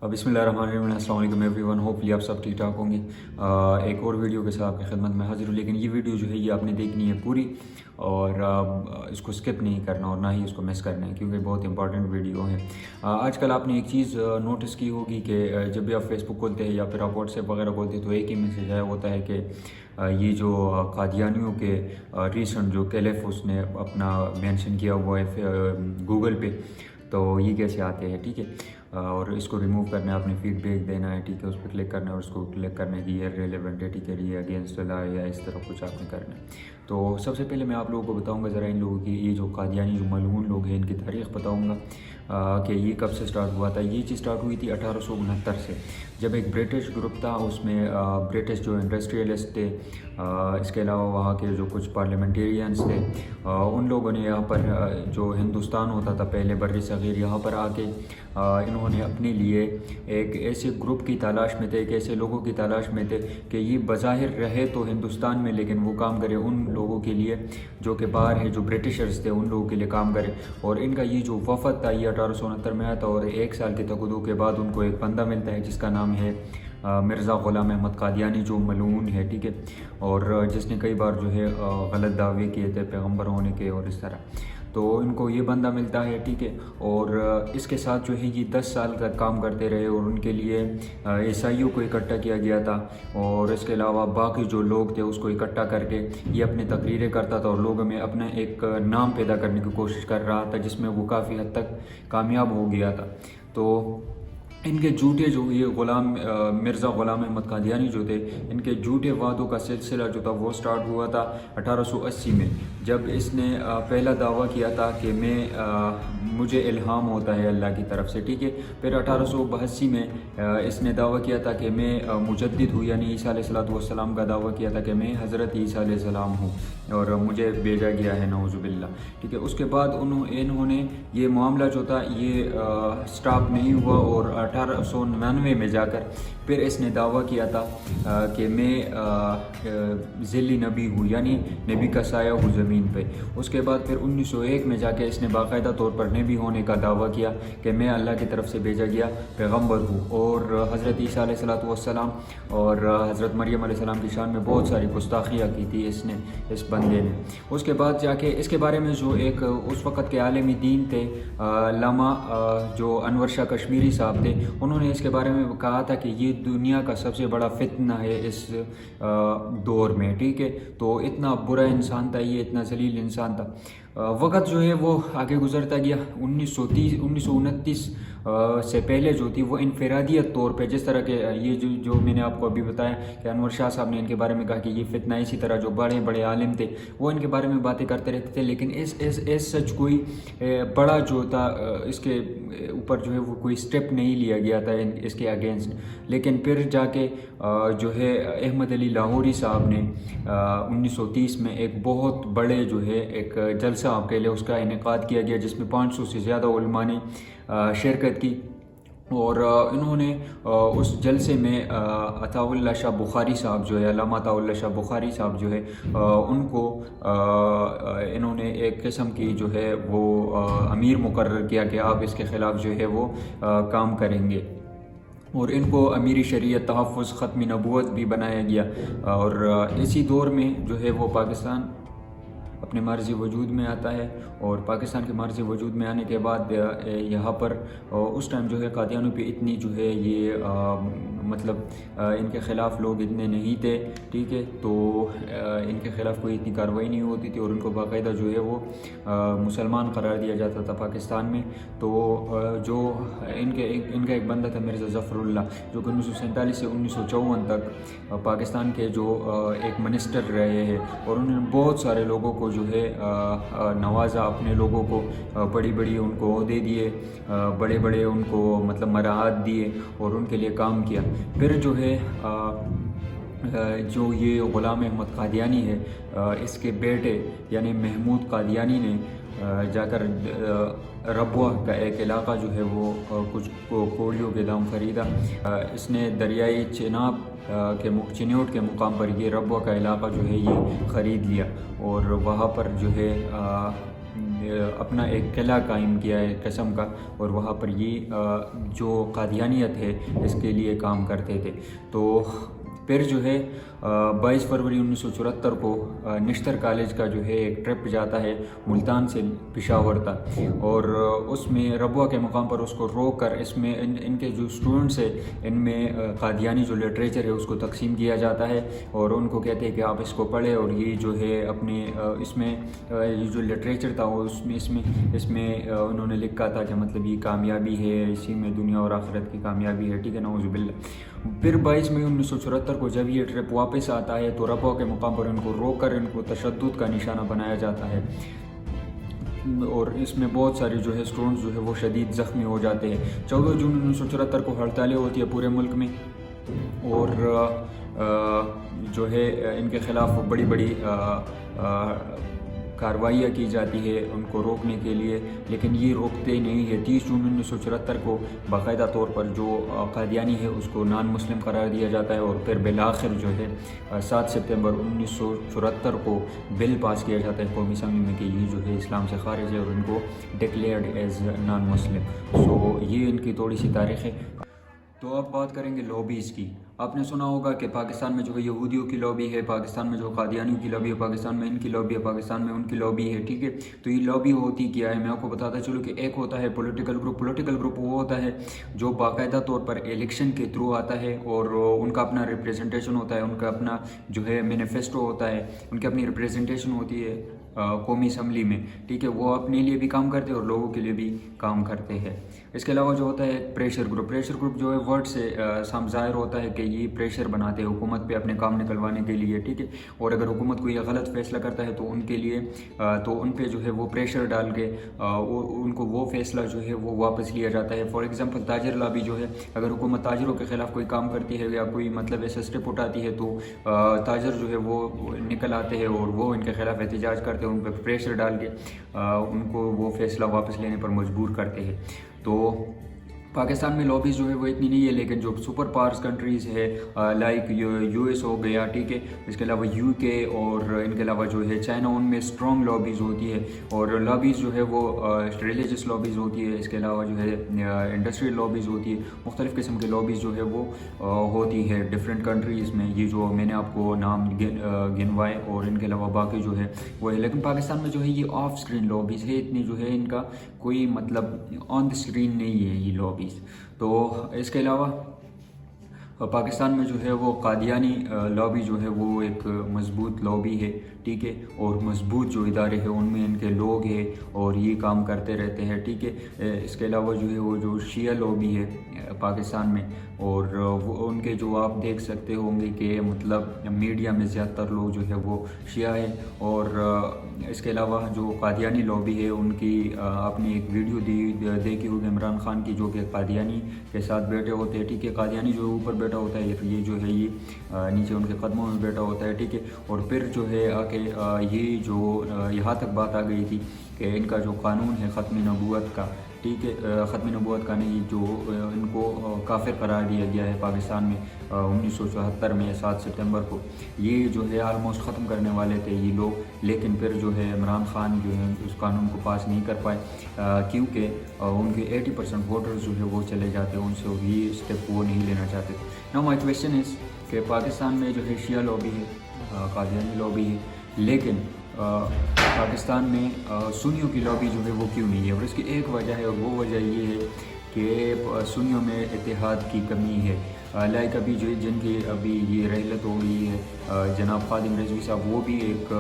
बिस्मिल्लाहिर्रहमानिर्रहीम। अस्सलाम वालेकुम एवरीवन। होपफुली आप सब ठीक ठाक होंगे। एक और वीडियो के साथ आपकी खिदमत में हाजिर हूँ, लेकिन ये वीडियो जो है ये आपने देखनी है पूरी और इसको स्किप नहीं करना और ना ही इसको मिस करना है, क्योंकि बहुत इंपॉर्टेंट वीडियो है। आजकल आपने एक चीज़ नोटिस की होगी कि जब भी आप फेसबुक खोलते हैं या फिर आप व्हाट्सएप वगैरह खोलते हैं तो एक ही मैसेज आया होता है कि ये जो कादियानियों के रिसेंट जो क्लिप उसने अपना मेंशन किया हुआ है गूगल पे, तो ये कैसे आते हैं, ठीक है। और इसको रिमूव करना है, आपने फीडबैक देना है, ठीक है, उस पर क्लिक करना है और उसको क्लिक करना है कि ये रेलेवेंट है, ठीक है, ये अगेंस्ट ला या इस तरह कुछ आपने करना है। तो सबसे पहले मैं आप लोगों को बताऊंगा ज़रा इन लोगों की, ये जो कादियानी जो मलऊन लोग हैं, इनकी तारीख़ बताऊंगा कि ये कब से स्टार्ट हुआ था। ये चीज़ स्टार्ट हुई थी 1869 से, जब एक ब्रिटिश ग्रुप था, उसमें ब्रिटिश जो इंडस्ट्रियलिस्ट थे, इसके अलावा वहाँ के जो कुछ पार्लियामेंटेरियंस थे, उन लोगों ने यहाँ पर जो हिंदुस्तान होता था पहले बर्र सग़ीर, यहाँ पर आके इन्होंने अपने लिए एक ऐसे ग्रुप की तलाश में थे, एक ऐसे लोगों की तलाश में थे कि ये बज़ाहिर रहे तो हिंदुस्तान में, लेकिन वो काम करे उन लोगों के लिए जो कि बाहर है, जो ब्रिटिशर्स थे उन लोगों के लिए काम करे। और इनका ये जो वफ़द था ये 1869 में आया था, और एक साल के तकदू के बाद उनको एक बंदा मिलता है जिसका नाम है मिर्ज़ा ग़ुलाम अहमद कादियानी, जो मलऊन है, ठीक है, और जिसने कई बार जो है गलत दावे किए थे पैगम्बर होने के और इस तरह। तो इनको ये बंदा मिलता है, ठीक है, और इसके साथ जो है ये 10 साल तक काम करते रहे, और उनके लिए ईसाइयों को इकट्ठा किया गया था, और इसके अलावा बाकी जो लोग थे उसको इकट्ठा करके ये अपनी तकरीरें करता था और लोगों में अपना एक नाम पैदा करने की कोशिश कर रहा था, जिसमें वो काफ़ी हद तक कामयाब हो गया था। तो इनके झूठे जो ये मिर्ज़ा ग़ुलाम अहमद कादियानी जो थे, इनके झूठे वादों का सिलसिला जो था वो स्टार्ट हुआ था 1880 में, जब इसने पहला दावा किया था कि मुझे इल्हाम होता है अल्लाह की तरफ से, ठीक है। फिर 1882 में इसने दावा किया था कि मैं मुजद्दिद हूँ, यानी ईसा अलैहिस्सलाम का दावा किया था कि मैं हज़रत ईसा अलैहिस्सलाम हूँ और मुझे भेजा गया है, नऊज़ुबिल्लाह, ठीक है। उसके बाद इन्होंने ये मामला जो था ये स्टॉप नहीं हुआ, और 1899 में जाकर फिर इसने दावा किया था कि मैं ज़िल्ली नबी हूँ, यानी नबी का साया हूँ ज़मीन पे। उसके बाद फिर 1901 में जाके इसने बाकायदा तौर पर नबी होने का दावा किया कि मैं अल्लाह की तरफ से भेजा गया पैगम्बर हूँ, और हज़रत ईसा अलैहिस्सलाम और हज़रत मरियम अलैहिस्सलाम की शान में बहुत सारी गुस्ताखियाँ की थी इसने, इस बंदे ने। उसके बाद जाके इसके बारे में जो एक उस वक़्त के आलमी दीन थे लामा जो अनवर शाह कश्मीरी साहब थे, उन्होंने इसके बारे में कहा था कि ये दुनिया का सबसे बड़ा फितना है इस दौर में, ठीक है। तो इतना बुरा इंसान था ये, इतना जलील इंसान था। वक़्त जो है वो आगे गुजरता गया। 1929 से पहले जो थी वो इनफरादियत तौर पे, जिस तरह के ये जो मैंने आपको अभी बताया कि अनवर शाह साहब ने इनके बारे में कहा कि ये फितना, इसी तरह जो बड़े बड़े आलिम थे वो इनके बारे में बातें करते रहते थे, लेकिन इस सच कोई बड़ा जो था इसके ऊपर जो है वो कोई स्टेप नहीं लिया गया था इसके अगेंस्ट। लेकिन फिर जाके जो है अहमद अली लाहौरी साहब ने 1930 में एक बहुत बड़े जो है एक जलसा आपके लिए उसका इनेकाद किया गया, जिसमें 500 से ज़्यादा उलमा ने शिरकत की, और इन्होंने उस जलसे में अताउल्लाह शाह बुखारी साहब जो है, अल्लामा अताउल्लाह शाह बुखारी साहब जो है उनको इन्होंने एक किस्म की जो है वो अमीर मुकर्रर किया कि आप इसके ख़िलाफ़ जो है वो काम करेंगे, और इनको अमीरी शरीयत तहफ़्फ़ुज़ ख़त्म नबूवत भी बनाया गया। और इसी दौर में जो है वो पाकिस्तान अपने मर्ज़ी वजूद में आता है, और पाकिस्तान के मर्ज़ी वजूद में आने के बाद यहाँ पर उस टाइम जो है कादियानियों पे इतनी जो है ये मतलब इनके ख़िलाफ़ लोग इतने नहीं थे, ठीक है। तो इनके ख़िलाफ़ कोई इतनी कार्रवाई नहीं होती थी, और उनको बाकायदा जो है वो मुसलमान करार दिया जाता था पाकिस्तान में। तो जो इनका एक बंदा था मिर्ज़ा ज़फ़रुल्लाह, जो कि 1947 से 1954 तक पाकिस्तान के जो एक मिनिस्टर रहे हैं, और उन्होंने बहुत सारे लोगों को जो है नवाजा, अपने लोगों को बड़ी बड़ी उनको ओहदे दिए, बड़े बड़े उनको मतलब मराहत दिए और उनके लिए काम किया। फिर जो है जो ये ग़ुलाम अहमद कादियानी है, इसके बेटे यानी महमूद कादियानी ने जाकर रबवा का एक इलाका जो है वो कुछ कोड़ियों के दाम ख़रीदा। इसने दरियाई चिनाब चिन्योट के मुकाम पर ये रबवा का इलाका जो है ये ख़रीद लिया, और वहाँ पर जो है اپنا ایک قلعہ قائم کیا ہے قسم کا، اور وہاں پر یہ جو قادیانیت ہے اس کے لیے کام کرتے تھے۔ تو پھر جو ہے 22 فروری 1974 کو نشتر کالج کا جو ہے ایک ٹرپ جاتا ہے ملتان سے پشاور تک، اور اس میں ربوہ کے مقام پر اس کو روک کر اس میں ان کے جو اسٹوڈنٹس ہیں ان میں قادیانی جو لٹریچر ہے اس کو تقسیم کیا جاتا ہے، اور ان کو کہتے ہیں کہ آپ اس کو پڑھیں، اور یہ جو ہے اپنے اس میں یہ جو لٹریچر تھا وہ اس میں انہوں نے لکھا تھا کہ مطلب یہ کامیابی ہے، اسی میں دنیا اور آخرت کی کامیابی ہے، ٹھیک ہے، نعوذ باللہ۔ پھر 22 مئی 1974 کو جب یہ ٹرپ واپس آتا ہے تو ربوہ کے مقام پر ان کو روک کر ان کو تشدد کا نشانہ بنایا جاتا ہے، اور اس میں بہت سارے جو ہے اسٹوڈنٹس جو ہے وہ شدید زخمی ہو جاتے ہیں۔ 14 جون 1974 کو ہڑتالیں ہوتی ہے پورے ملک میں، اور جو ہے ان کے خلاف بڑی بڑی کارروائیاں کی جاتی ہے ان کو روکنے کے لیے، لیکن یہ روکتے نہیں ہے۔ 30 جون 1974 کو باقاعدہ طور پر جو قادیانی ہے اس کو نان مسلم قرار دیا جاتا ہے، اور پھر بالآخر جو ہے 7 ستمبر 1974 کو بل پاس کیا جاتا ہے قومی اسمبلی میں کہ یہ جو ہے اسلام سے خارج ہے، اور ان کو ڈکلیئرڈ ایز نان مسلم۔ سو یہ ان کی تھوڑی سی تاریخ ہے۔ تو اب بات کریں گے لابیز کی۔ آپ نے سنا ہوگا کہ پاکستان میں جو ہے یہودیوں کی لابی ہے، پاکستان میں جو قادیانیوں کی لابی ہے، پاکستان میں ان کی لابی ہے، پاکستان میں ان کی لابی ہے، ٹھیک ہے۔ تو یہ لابی ہوتی کیا ہے میں آپ کو بتاتا چلوں کہ ایک ہوتا ہے پولیٹیکل گروپ وہ ہوتا ہے جو باقاعدہ طور پر الیکشن کے تھرو آتا ہے، اور ان کا اپنا ریپریزنٹیشن ہوتا ہے، ان کا اپنا جو ہے مینیفیسٹو ہوتا ہے، ان کی اپنی ریپریزنٹیشن ہوتی ہے قومی اسمبلی میں، ٹھیک ہے۔ وہ اپنے لیے بھی کام کرتے ہیں اور لوگوں کے لیے بھی کام کرتے ہیں۔ اس کے علاوہ جو ہوتا ہے پریشر گروپ جو ہے ورڈ سے ظاہر ہوتا ہے کہ یہ پریشر بناتے ہیں حکومت پہ اپنے کام نکلوانے کے لیے، ٹھیک ہے، اور اگر حکومت کوئی غلط فیصلہ کرتا ہے تو ان کے لیے تو ان پہ جو ہے وہ پریشر ڈال کے ان کو وہ فیصلہ جو ہے وہ واپس لیا جاتا ہے۔ فار ایگزامپل تاجر لابی جو ہے، اگر حکومت تاجروں کے خلاف کوئی کام کرتی ہے یا کوئی مطلب ایسا اسٹیپ اٹھاتی ہے تو تاجر جو ہے وہ نکل آتے ہیں اور وہ ان کے خلاف احتجاج کرتے ہیں، ان پہ پریشر ڈال کے ان کو وہ فیصلہ واپس لینے پر مجبور کرتے ہیں۔ تو پاکستان میں لابیز جو ہے وہ اتنی نہیں ہے، لیکن جو سپر پاورز کنٹریز ہے لائک یو ایس ہو گیا، ٹھیک ہے، اس کے علاوہ یو کے اور ان کے علاوہ جو ہے چائنا، ان میں اسٹرانگ لابیز ہوتی ہے، اور لابیز جو ہے وہ ریلیجس لابیز ہوتی ہے، اس کے علاوہ جو ہے انڈسٹریل لابیز ہوتی ہے، مختلف قسم کے لابیز جو ہے وہ ہوتی ہے ڈفرینٹ کنٹریز میں، یہ جو میں نے آپ کو نام گنوائے، اور ان کے علاوہ باقی جو ہے وہ ہے۔ لیکن پاکستان میں جو ہے یہ آف اسکرین لابیز ہے، اتنی جو ہے ان کا کوئی مطلب آن دی اسکرین نہیں ہے یہ لابیز۔ تو اس کے علاوہ پاکستان میں جو ہے وہ قادیانی لابی جو ہے وہ ایک مضبوط لابی ہے، ٹھیک ہے، اور مضبوط جو ادارے ہیں ان میں ان کے لوگ ہیں اور یہ کام کرتے رہتے ہیں، ٹھیک ہے۔ اس کے علاوہ جو ہے وہ جو شیعہ لابی ہے پاکستان میں، اور وہ ان کے جو آپ دیکھ سکتے ہوں گے کہ مطلب میڈیا میں زیادہ تر لوگ جو ہے وہ شیعہ ہیں، اور اس کے علاوہ جو قادیانی لابی ہے ان کی آپ نے ایک ویڈیو دیکھی ہوگی عمران خان کی، جو کہ قادیانی کے ساتھ بیٹھے ہوتے ہیں، ٹھیک ہے، قادیانی جو اوپر بیٹھا ہوتا ہے یہ جو ہے یہ نیچے ان کے قدموں میں بیٹھا ہوتا ہے، ٹھیک ہے، اور پھر جو ہے آ کے یہ جو یہاں تک بات آ گئی تھی کہ ان کا جو قانون ہے ختم نبوت کا، ٹھیک ہے، ختم نبوت کا نہیں، جو ان کو کافر قرار دیا گیا ہے پاکستان میں 1974 میں 7 ستمبر کو، یہ جو ہے آلموسٹ ختم کرنے والے تھے یہ لوگ، لیکن پھر جو ہے عمران خان جو ہے اس قانون کو پاس نہیں کر پائے کیونکہ ان کے 80% ووٹرز جو ہے وہ چلے جاتے ہیں ان سے، اور یہ اسٹیپ وہ نہیں لینا چاہتے تھے۔ ناؤ مائی کویسچن از کہ پاکستان میں جو ہے شیعہ لابی ہے، قادیانی لابی ہے، لیکن پاکستان میں سنیوں کی لابی جو ہے وہ کیوں نہیں ہے؟ اور اس کی ایک وجہ ہے، اور وہ وجہ یہ ہے کہ سنیوں میں اتحاد کی کمی ہے۔ لائک ابھی جو جن کی ابھی یہ رحلت ہو گئی ہے جناب خادم رضوی صاحب، وہ بھی ایک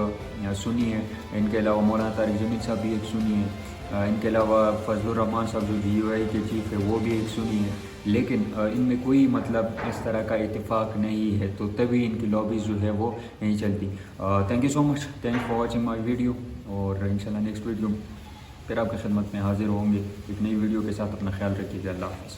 سنی ہے، ان کے علاوہ مولانا طارق جمیل صاحب بھی ایک سنی ہے، ان کے علاوہ فضل الرحمان صاحب جو جی یو آئی کے چیف ہے وہ بھی ایک سنی ہے، لیکن ان میں کوئی مطلب اس طرح کا اتفاق نہیں ہے، تو تبھی ان کی لابیز جو ہے وہ نہیں چلتی۔ Thank you so much, thank for watching my video, اور انشاءاللہ نیکسٹ ویڈیو پھر آپ کی خدمت میں حاضر ہوں گے ایک نئی ویڈیو کے ساتھ۔ اپنا خیال رکھیے گا، اللہ حافظ۔